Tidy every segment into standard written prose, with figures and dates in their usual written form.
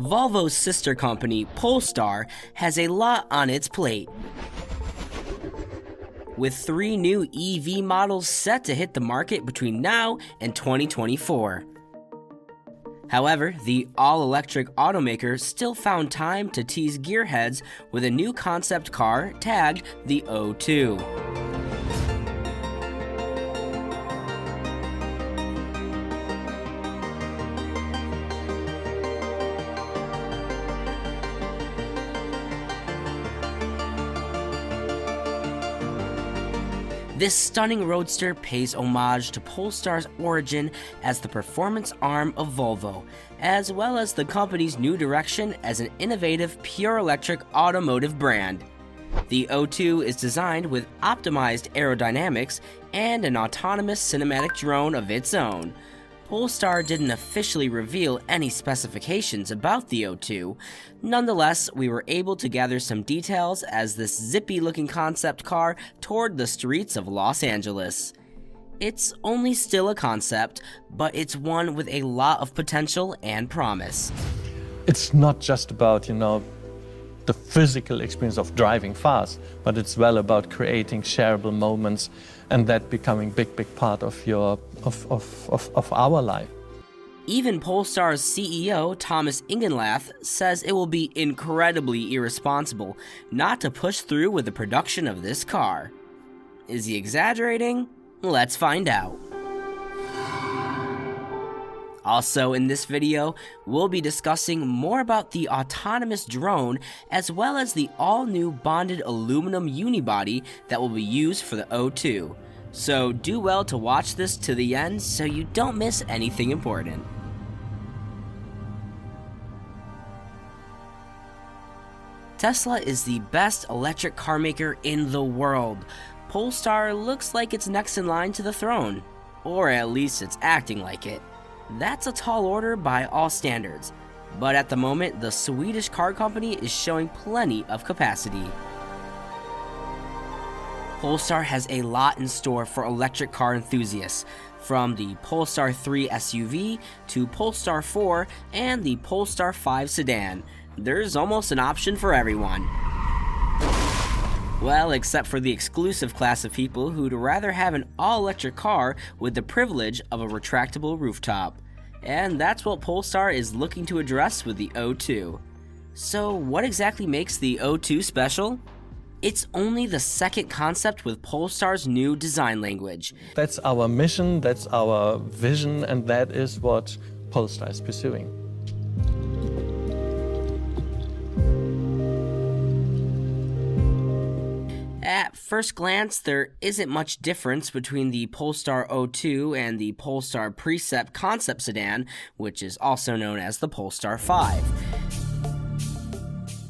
Volvo's sister company, Polestar, has a lot on its plate, with 3 new EV models set to hit the market between now and 2024. However, the all-electric automaker still found time to tease gearheads with a new concept car tagged the O2. This stunning roadster pays homage to Polestar's origin as the performance arm of Volvo, as well as the company's new direction as an innovative, pure electric automotive brand. The O2 is designed with optimized aerodynamics and an autonomous cinematic drone of its own. Polestar didn't officially reveal any specifications about the O2. Nonetheless, we were able to gather some details as this zippy-looking concept car toured the streets of Los Angeles. It's only still a concept, but it's one with a lot of potential and promise. It's not just about, the physical experience of driving fast, but it's well about creating shareable moments and that becoming big part of our life. Even Polestar's CEO, Thomas Ingenlath, says it will be incredibly irresponsible not to push through with the production of this car. Is he exaggerating? Let's find out. Also in this video, we'll be discussing more about the autonomous drone as well as the all-new bonded aluminum unibody that will be used for the O2. So do well to watch this to the end so you don't miss anything important. Tesla is the best electric car maker in the world. Polestar looks like it's next in line to the throne, or at least it's acting like it. That's a tall order by all standards, but at the moment, the Swedish car company is showing plenty of capacity. Polestar has a lot in store for electric car enthusiasts, from the Polestar 3 SUV to Polestar 4 and the Polestar 5 sedan. There's almost an option for everyone. Well, except for the exclusive class of people who'd rather have an all-electric car with the privilege of a retractable rooftop. And that's what Polestar is looking to address with the O2. So what exactly makes the O2 special? It's only the second concept with Polestar's new design language. That's our mission, that's our vision, and that is what Polestar is pursuing. At first glance, there isn't much difference between the Polestar O2 and the Polestar Precept concept sedan, which is also known as the Polestar 5.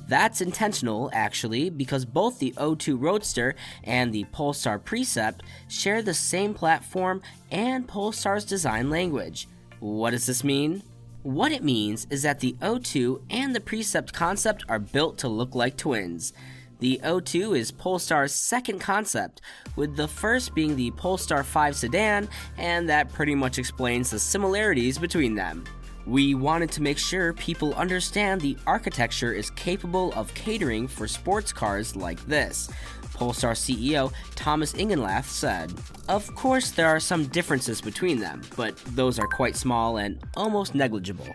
That's intentional, actually, because both the O2 Roadster and the Polestar Precept share the same platform and Polestar's design language. What does this mean? What it means is that the O2 and the Precept concept are built to look like twins. The O2 is Polestar's second concept, with the first being the Polestar 5 sedan, and that pretty much explains the similarities between them. We wanted to make sure people understand the architecture is capable of catering for sports cars like this, Polestar CEO Thomas Ingenlath said. Of course, there are some differences between them, but those are quite small and almost negligible.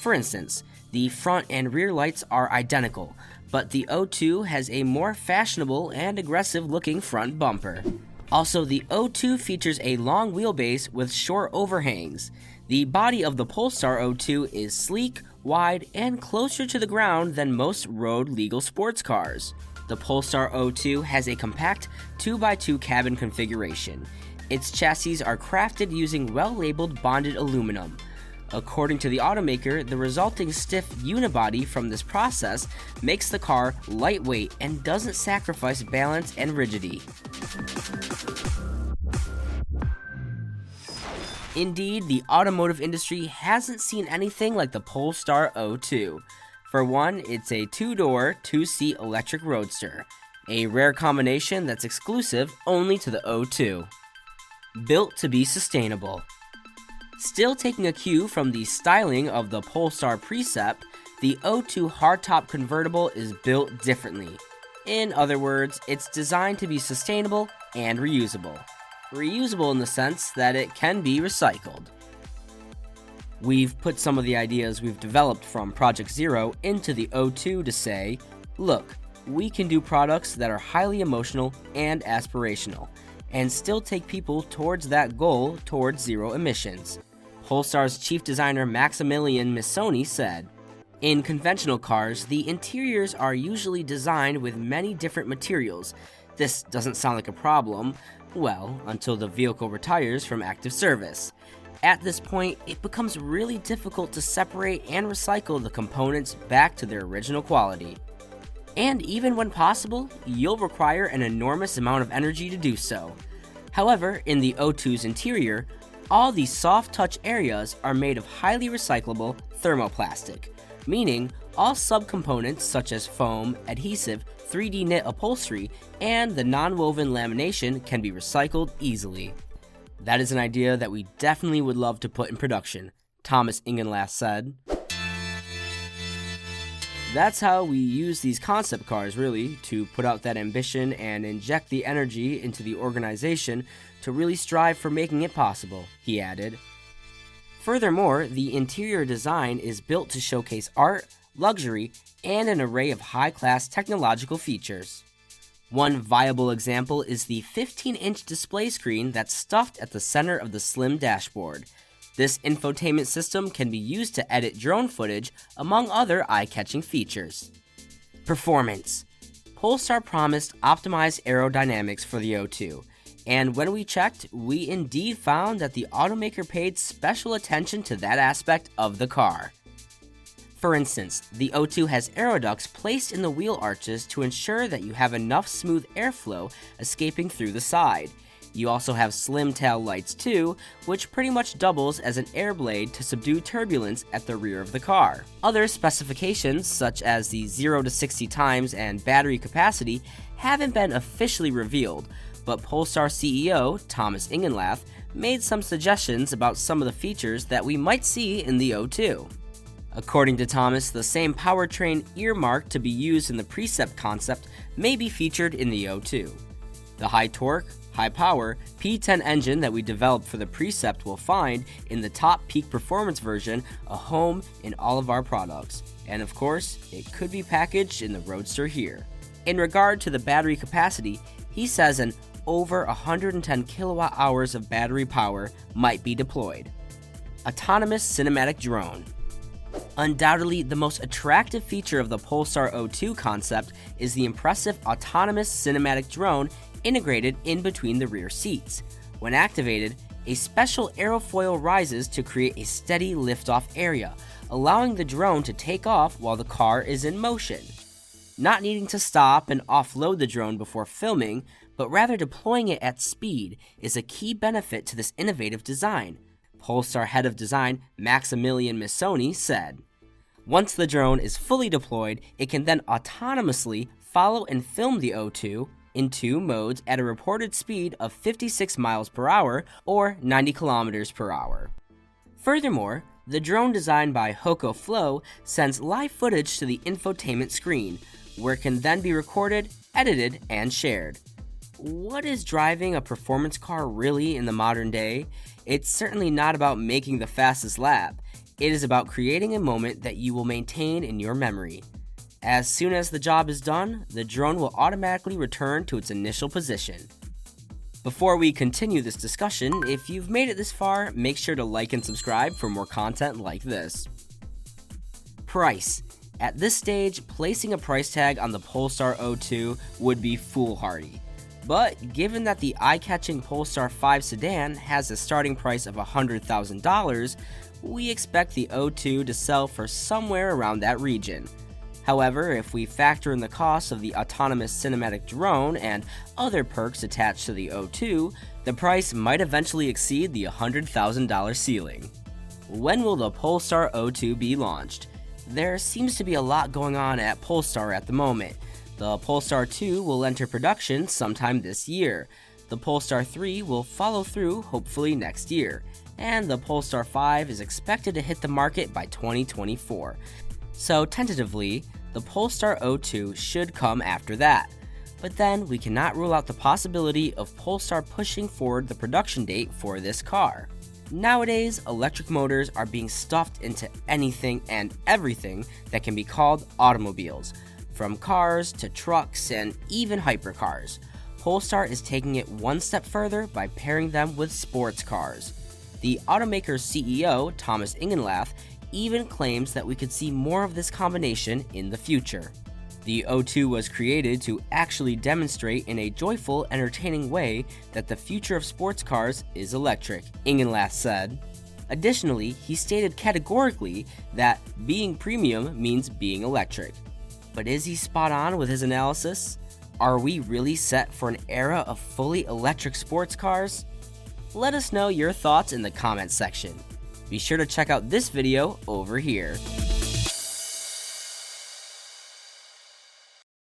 For instance, the front and rear lights are identical, but the O2 has a more fashionable and aggressive-looking front bumper. Also, the O2 features a long wheelbase with short overhangs. The body of the Polestar O2 is sleek, wide, and closer to the ground than most road-legal sports cars. The Polestar O2 has a compact 2x2 cabin configuration. Its chassis are crafted using well-labeled bonded aluminum. According to the automaker, the resulting stiff unibody from this process makes the car lightweight and doesn't sacrifice balance and rigidity. Indeed, the automotive industry hasn't seen anything like the Polestar O2. For one, it's a two-door, two-seat electric roadster, a rare combination that's exclusive only to the O2. Built to be sustainable. Still taking a cue from the styling of the Polestar Precept, The O2 hardtop convertible is built differently. In other words, it's designed to be sustainable and reusable. Reusable in the sense that it can be recycled. We've put some of the ideas we've developed from Project Zero into the O2 to say, look, we can do products that are highly emotional and aspirational, and still take people towards that goal towards zero emissions. Polestar's chief designer Maximilian Missoni said, "In conventional cars, the interiors are usually designed with many different materials. This doesn't sound like a problem, well, until the vehicle retires from active service. At this point, it becomes really difficult to separate and recycle the components back to their original quality. And even when possible, you'll require an enormous amount of energy to do so. However, in the O2's interior, all these soft touch areas are made of highly recyclable thermoplastic, meaning all subcomponents such as foam, adhesive, 3D knit upholstery, and the non-woven lamination can be recycled easily." That is an idea that we definitely would love to put in production, Thomas Ingenlath said. That's how we use these concept cars, really, to put out that ambition and inject the energy into the organization to really strive for making it possible, he added. Furthermore, the interior design is built to showcase art, luxury, and an array of high-class technological features. One viable example is the 15-inch display screen that's stuffed at the center of the slim dashboard. This infotainment system can be used to edit drone footage, among other eye-catching features. Performance. Polestar promised optimized aerodynamics for the O2, and when we checked, we indeed found that the automaker paid special attention to that aspect of the car. For instance, the O2 has aeroducts placed in the wheel arches to ensure that you have enough smooth airflow escaping through the side. You also have slim tail lights too, which pretty much doubles as an air blade to subdue turbulence at the rear of the car. Other specifications, such as the 0 to 60 times and battery capacity, haven't been officially revealed, but Polestar CEO Thomas Ingenlath made some suggestions about some of the features that we might see in the O2. According to Thomas, the same powertrain earmarked to be used in the Precept concept may be featured in the O2. The high torque, high power P10 engine that we developed for the Precept will find in the top peak performance version a home in all of our products, and of course, it could be packaged in the Roadster here. In regard to the battery capacity, he says an over 110 kilowatt hours of battery power might be deployed. Autonomous cinematic drone. Undoubtedly, the most attractive feature of the Polestar O2 concept is the impressive autonomous cinematic drone integrated in between the rear seats. When activated, a special aerofoil rises to create a steady liftoff area, allowing the drone to take off while the car is in motion. Not needing to stop and offload the drone before filming, but rather deploying it at speed is a key benefit to this innovative design, Polestar head of design Maximilian Missoni said. Once the drone is fully deployed, it can then autonomously follow and film the O2 in two modes at a reported speed of 56 miles per hour or 90 kilometers per hour. Furthermore, the drone designed by Hoko Flow sends live footage to the infotainment screen, where it can then be recorded, edited, and shared. What is driving a performance car really in the modern day? It's certainly not about making the fastest lap. It is about creating a moment that you will maintain in your memory. As soon as the job is done, the drone will automatically return to its initial position. Before we continue this discussion, if you've made it this far, make sure to like and subscribe for more content like this. Price. At this stage, placing a price tag on the Polestar O2 would be foolhardy. But given that the eye-catching Polestar 5 sedan has a starting price of $100,000, we expect the O2 to sell for somewhere around that region. However, if we factor in the cost of the autonomous cinematic drone and other perks attached to the O2, the price might eventually exceed the $100,000 ceiling. When will the Polestar O2 be launched? There seems to be a lot going on at Polestar at the moment. The Polestar 2 will enter production sometime this year. The Polestar 3 will follow through hopefully next year. And the Polestar 5 is expected to hit the market by 2024. So tentatively, the Polestar 02 should come after that. But then we cannot rule out the possibility of Polestar pushing forward the production date for this car. Nowadays, electric motors are being stuffed into anything and everything that can be called automobiles, from cars to trucks and even hypercars. Polestar is taking it one step further by pairing them with sports cars. The automaker's CEO, Thomas Ingenlath, even claims that we could see more of this combination in the future. The O2 was created to actually demonstrate in a joyful, entertaining way that the future of sports cars is electric, Ingenlath said. Additionally, he stated categorically that being premium means being electric. But is he spot on with his analysis? Are we really set for an era of fully electric sports cars? Let us know your thoughts in the comments section. Be sure to check out this video over here.